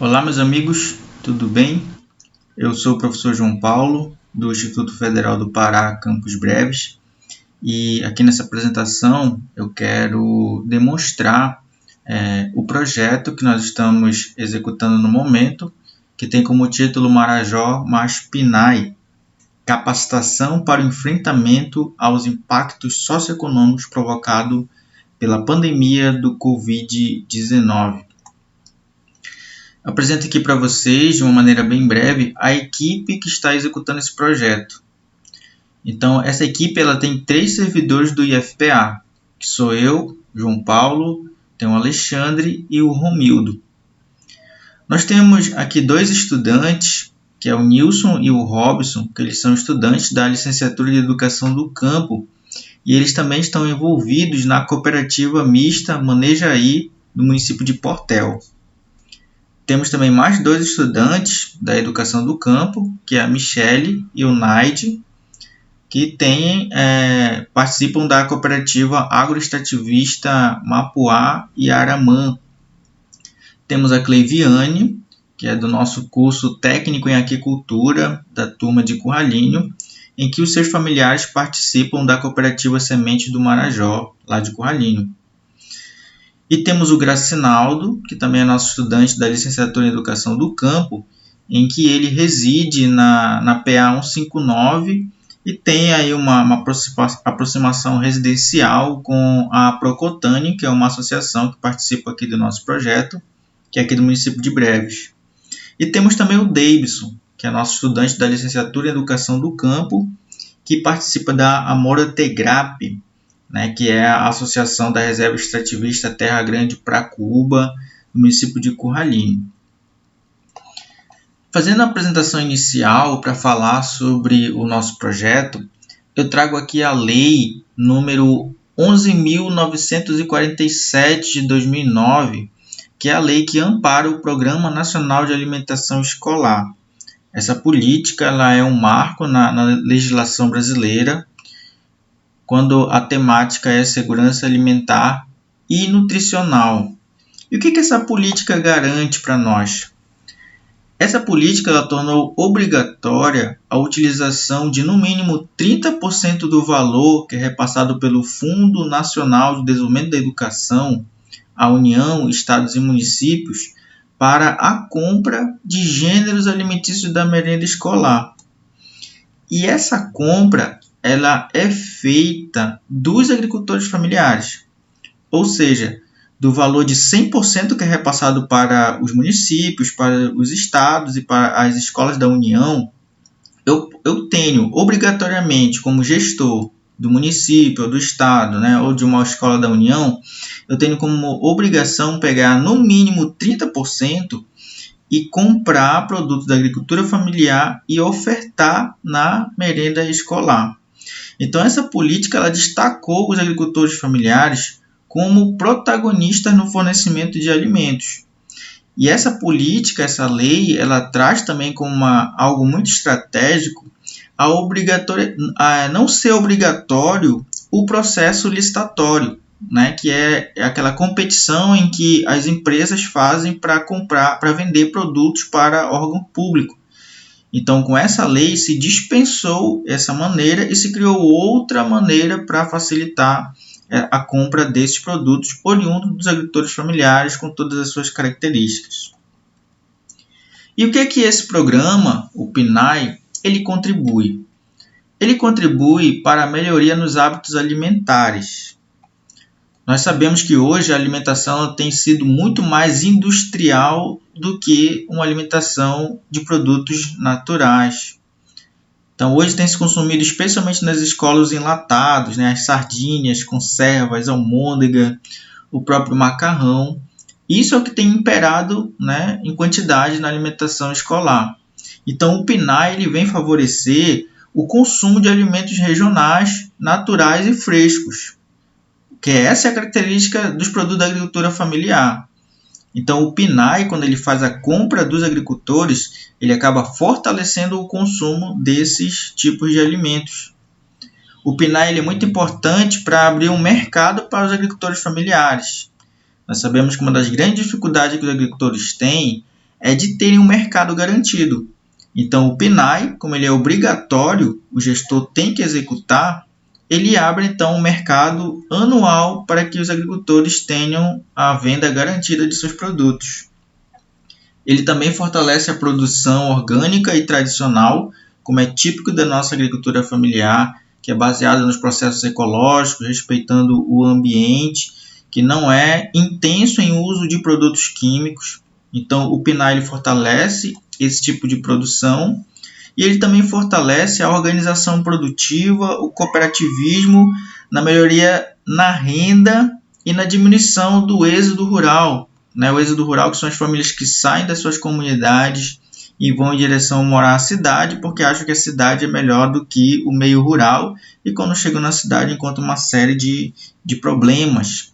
Olá, meus amigos, tudo bem? Eu sou o professor João Paulo, do Instituto Federal do Pará, Campos Breves, e aqui nessa apresentação eu quero demonstrar o projeto que nós estamos executando no momento, que tem como título Marajó mais PNAE, Capacitação para o Enfrentamento aos Impactos Socioeconômicos provocados pela pandemia do Covid-19. Apresento aqui para vocês, de uma maneira bem breve, a equipe que está executando esse projeto. Então, essa equipe ela tem 3 servidores do IFPA, que sou eu, João Paulo, tem o Alexandre e o Romildo. Nós temos aqui 2 estudantes, que é o Nilson e o Robson, que eles são estudantes da Licenciatura de Educação do Campo, e eles também estão envolvidos na cooperativa mista Manejaí, do município de Portel. Temos também mais 2 estudantes da Educação do Campo, que é a Michele e o Naide, que participam da cooperativa agroextrativista Mapuá e Aramã. Temos a Cleiviane, que é do nosso curso técnico em aquicultura da turma de Curralinho, em que os seus familiares participam da cooperativa Semente do Marajó, lá de Curralinho. E temos o Gracinaldo, que também é nosso estudante da Licenciatura em Educação do Campo, em que ele reside na PA 159 e tem aí uma aproximação residencial com a Procotane, que é uma associação que participa aqui do nosso projeto, que é aqui do município de Breves. E temos também o Davidson, que é nosso estudante da Licenciatura em Educação do Campo, que participa da Amora Tegrap, que é a Associação da Reserva Extrativista Terra Grande Pracuúba, no município de Curralinho. Fazendo a apresentação inicial para falar sobre o nosso projeto, eu trago aqui a lei número 11.947 de 2009, que é a lei que ampara o Programa Nacional de Alimentação Escolar. Essa política ela é um marco na legislação brasileira, quando a temática é segurança alimentar e nutricional. E o que essa política garante para nós? Essa política ela tornou obrigatória a utilização de no mínimo 30% do valor que é repassado pelo Fundo Nacional de Desenvolvimento da Educação, a União, Estados e Municípios, para a compra de gêneros alimentícios da merenda escolar. E essa compra ela é feita dos agricultores familiares, ou seja, do valor de 100% que é repassado para os municípios, para os estados e para as escolas da União, eu tenho obrigatoriamente como gestor do município ou do estado, ou de uma escola da União, eu tenho como obrigação pegar no mínimo 30% e comprar produtos da agricultura familiar e ofertar na merenda escolar. Então, essa política ela destacou os agricultores familiares como protagonistas no fornecimento de alimentos. E essa política, essa lei, ela traz também como algo muito estratégico a não ser obrigatório o processo licitatório, que é aquela competição em que as empresas fazem para comprar, para vender produtos para órgão público. Então, com essa lei, se dispensou essa maneira e se criou outra maneira para facilitar a compra desses produtos oriundos dos agricultores familiares com todas as suas características. E o que é que esse programa, o PNAE, ele contribui? Ele contribui para a melhoria nos hábitos alimentares. Nós sabemos que hoje a alimentação tem sido muito mais industrial do que uma alimentação de produtos naturais. Então, hoje tem se consumido, especialmente nas escolas, enlatados, as sardinhas, conservas, almôndega, o próprio macarrão. Isso é o que tem imperado em quantidade na alimentação escolar. Então, o PNAE ele vem favorecer o consumo de alimentos regionais, naturais e frescos, que essa é a característica dos produtos da agricultura familiar. Então, o PNAE, quando ele faz a compra dos agricultores, ele acaba fortalecendo o consumo desses tipos de alimentos. O PNAE ele é muito importante para abrir um mercado para os agricultores familiares. Nós sabemos que uma das grandes dificuldades que os agricultores têm é de terem um mercado garantido. Então, o PNAE, como ele é obrigatório, o gestor tem que executar, ele abre então um mercado anual para que os agricultores tenham a venda garantida de seus produtos. Ele também fortalece a produção orgânica e tradicional, como é típico da nossa agricultura familiar, que é baseada nos processos ecológicos, respeitando o ambiente, que não é intenso em uso de produtos químicos. Então, o PNAE ele fortalece esse tipo de produção e ele também fortalece a organização produtiva, o cooperativismo, na melhoria na renda e na diminuição do êxodo rural. O êxodo rural, que são as famílias que saem das suas comunidades e vão em direção a morar à cidade, porque acham que a cidade é melhor do que o meio rural, e quando chegam na cidade encontram uma série de problemas.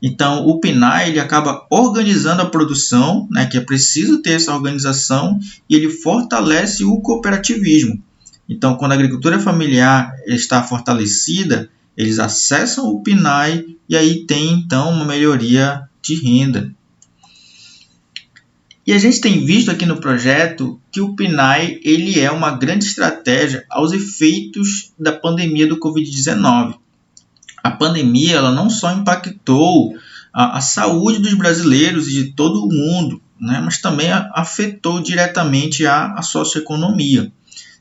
Então, o PNAE ele acaba organizando a produção, que é preciso ter essa organização, e ele fortalece o cooperativismo. Então, quando a agricultura familiar está fortalecida, eles acessam o PNAE e aí tem, então, uma melhoria de renda. E a gente tem visto aqui no projeto que o PNAE ele é uma grande estratégia aos efeitos da pandemia do Covid-19. A pandemia ela não só impactou a saúde dos brasileiros e de todo o mundo, mas também afetou diretamente a socioeconomia.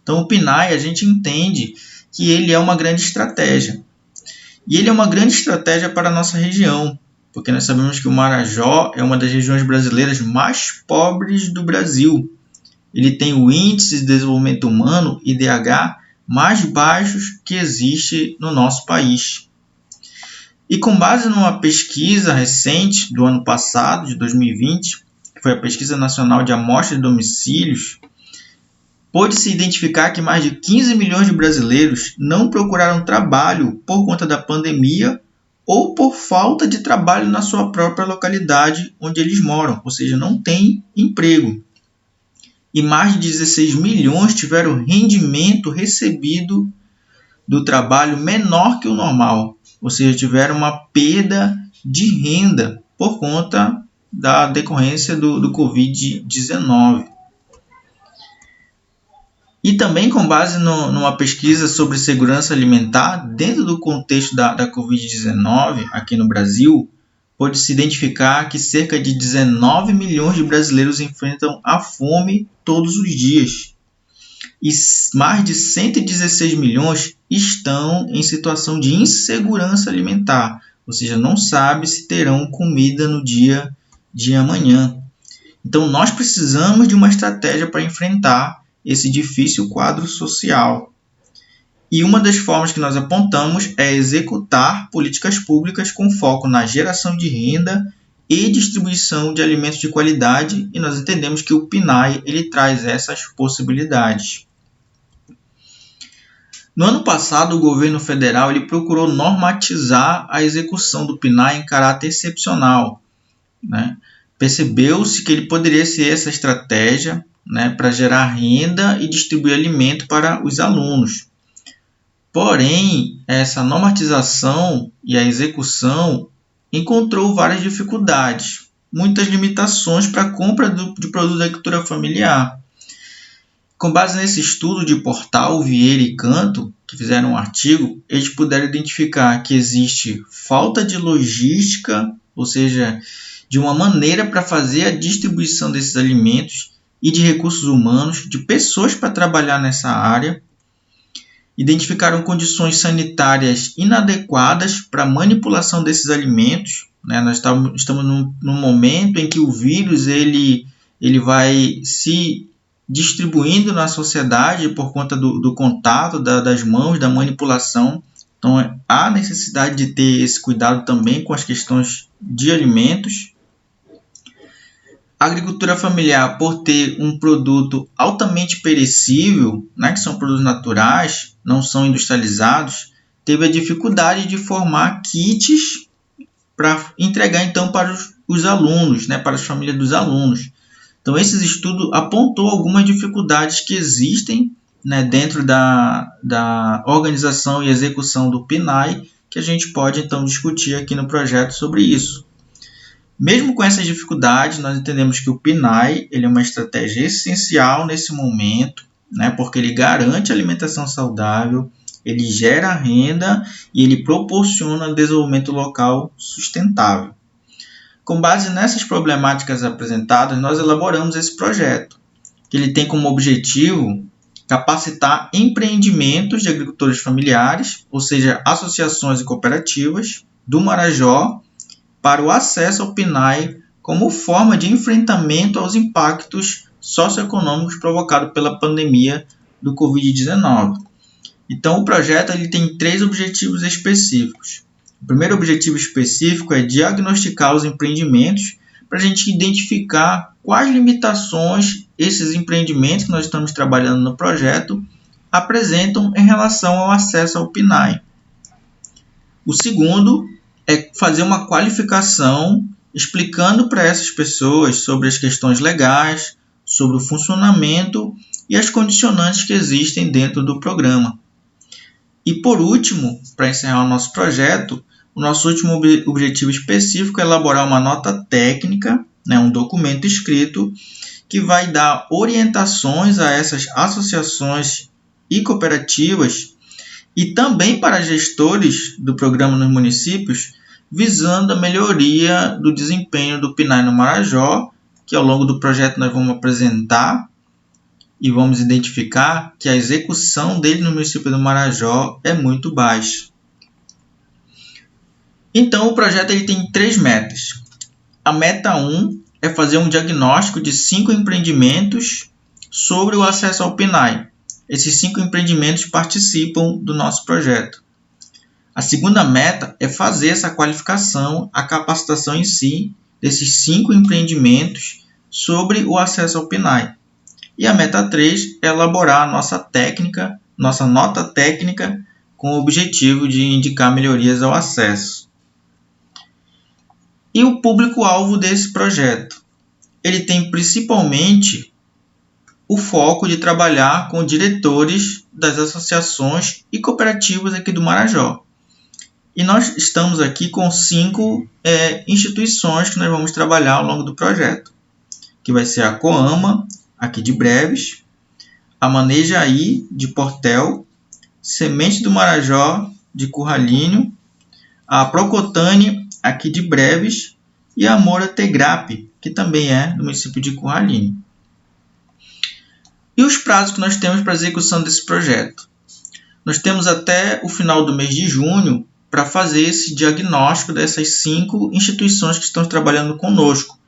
Então, o PNAE, a gente entende que ele é uma grande estratégia. E ele é uma grande estratégia para a nossa região, porque nós sabemos que o Marajó é uma das regiões brasileiras mais pobres do Brasil. Ele tem o Índice de Desenvolvimento Humano, IDH, mais baixos que existe no nosso país. E com base numa pesquisa recente do ano passado, de 2020, que foi a Pesquisa Nacional de Amostra de Domicílios, pôde-se identificar que mais de 15 milhões de brasileiros não procuraram trabalho por conta da pandemia ou por falta de trabalho na sua própria localidade onde eles moram, ou seja, não tem emprego. E mais de 16 milhões tiveram rendimento recebido do trabalho menor que o normal, ou seja, tiveram uma perda de renda por conta da decorrência do Covid-19. E também com base numa pesquisa sobre segurança alimentar, dentro do contexto da Covid-19 aqui no Brasil, pôde-se identificar que cerca de 19 milhões de brasileiros enfrentam a fome todos os dias. E mais de 116 milhões estão em situação de insegurança alimentar, ou seja, não sabe se terão comida no dia de amanhã. Então, nós precisamos de uma estratégia para enfrentar esse difícil quadro social. E uma das formas que nós apontamos é executar políticas públicas com foco na geração de renda e distribuição de alimentos de qualidade, e nós entendemos que o PNAE ele traz essas possibilidades. No ano passado, o governo federal ele procurou normatizar a execução do PNAE em caráter excepcional. Percebeu-se que ele poderia ser essa estratégia para gerar renda e distribuir alimento para os alunos. Porém, essa normatização e a execução encontrou várias dificuldades, muitas limitações para a compra de produtos da agricultura familiar. Com base nesse estudo de Portal, Vieira e Canto, que fizeram um artigo, eles puderam identificar que existe falta de logística, ou seja, de uma maneira para fazer a distribuição desses alimentos e de recursos humanos, de pessoas para trabalhar nessa área. Identificaram condições sanitárias inadequadas para a manipulação desses alimentos. Nós estamos num momento em que o vírus ele vai se distribuindo na sociedade por conta do contato das mãos, da manipulação. Então, há necessidade de ter esse cuidado também com as questões de alimentos. A agricultura familiar, por ter um produto altamente perecível, que são produtos naturais, não são industrializados, teve a dificuldade de formar kits para entregar então para os alunos, para as famílias dos alunos. Então, esse estudo apontou algumas dificuldades que existem dentro da organização e execução do PNAE, que a gente pode então discutir aqui no projeto sobre isso. Mesmo com essas dificuldades, nós entendemos que o PNAE ele é uma estratégia essencial nesse momento, né, porque ele garante a alimentação saudável, ele gera renda e ele proporciona desenvolvimento local sustentável. Com base nessas problemáticas apresentadas, nós elaboramos esse projeto, que ele tem como objetivo capacitar empreendimentos de agricultores familiares, ou seja, associações e cooperativas do Marajó, para o acesso ao PNAE como forma de enfrentamento aos impactos socioeconômicos provocados pela pandemia do Covid-19. Então, o projeto ele tem 3 objetivos específicos. O primeiro objetivo específico é diagnosticar os empreendimentos para a gente identificar quais limitações esses empreendimentos que nós estamos trabalhando no projeto apresentam em relação ao acesso ao PNAE. O segundo é fazer uma qualificação explicando para essas pessoas sobre as questões legais, sobre o funcionamento e as condicionantes que existem dentro do programa. E por último, para encerrar o nosso projeto, o nosso último objetivo específico é elaborar uma nota técnica, um documento escrito, que vai dar orientações a essas associações e cooperativas e também para gestores do programa nos municípios, visando a melhoria do desempenho do PNAE no Marajó, que ao longo do projeto nós vamos apresentar e vamos identificar que a execução dele no município do Marajó é muito baixa. Então, o projeto ele tem 3 metas. A meta 1 é fazer um diagnóstico de 5 empreendimentos sobre o acesso ao PNAE. Esses 5 empreendimentos participam do nosso projeto. A segunda meta é fazer essa qualificação, a capacitação em si, desses 5 empreendimentos sobre o acesso ao PNAE. E a meta 3 é elaborar a nossa nota técnica, com o objetivo de indicar melhorias ao acesso. E o público-alvo desse projeto? Ele tem principalmente o foco de trabalhar com diretores das associações e cooperativas aqui do Marajó. E nós estamos aqui com 5 instituições que nós vamos trabalhar ao longo do projeto, que vai ser a Coama, aqui de Breves, a Manejaí, de Portel, Semente do Marajó, de Curralinho, a Procotane, aqui de Breves, e a Moura Tegrape, que também é do município de Curralinho. E os prazos que nós temos para a execução desse projeto? Nós temos até o final do mês de junho para fazer esse diagnóstico dessas 5 instituições que estão trabalhando conosco.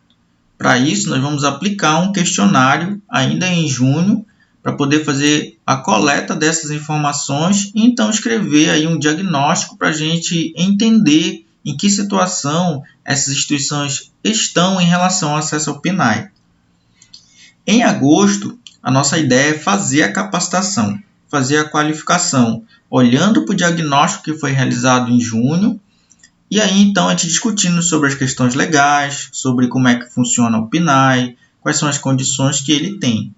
Para isso, nós vamos aplicar um questionário ainda em junho para poder fazer a coleta dessas informações e então escrever aí um diagnóstico para a gente entender em que situação essas instituições estão em relação ao acesso ao PNAE. Em agosto, a nossa ideia é fazer a capacitação, fazer a qualificação, olhando para o diagnóstico que foi realizado em junho, e aí então a gente discutindo sobre as questões legais, sobre como é que funciona o PNAE, quais são as condições que ele tem.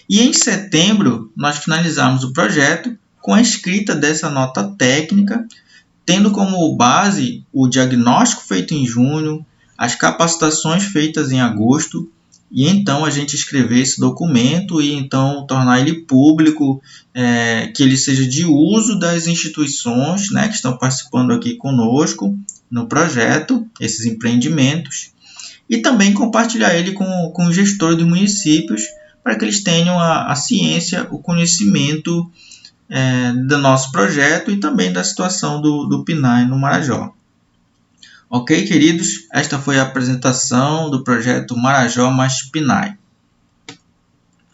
E em setembro, nós finalizamos o projeto com a escrita dessa nota técnica, tendo como base o diagnóstico feito em junho, as capacitações feitas em agosto, e então a gente escrever esse documento e então tornar ele público, que ele seja de uso das instituições, que estão participando aqui conosco no projeto, esses empreendimentos, e também compartilhar ele com os gestores dos municípios, para que eles tenham a ciência, o conhecimento do nosso projeto e também da situação do PNAE no Marajó. Ok, queridos? Esta foi a apresentação do projeto Marajó mais PNAE.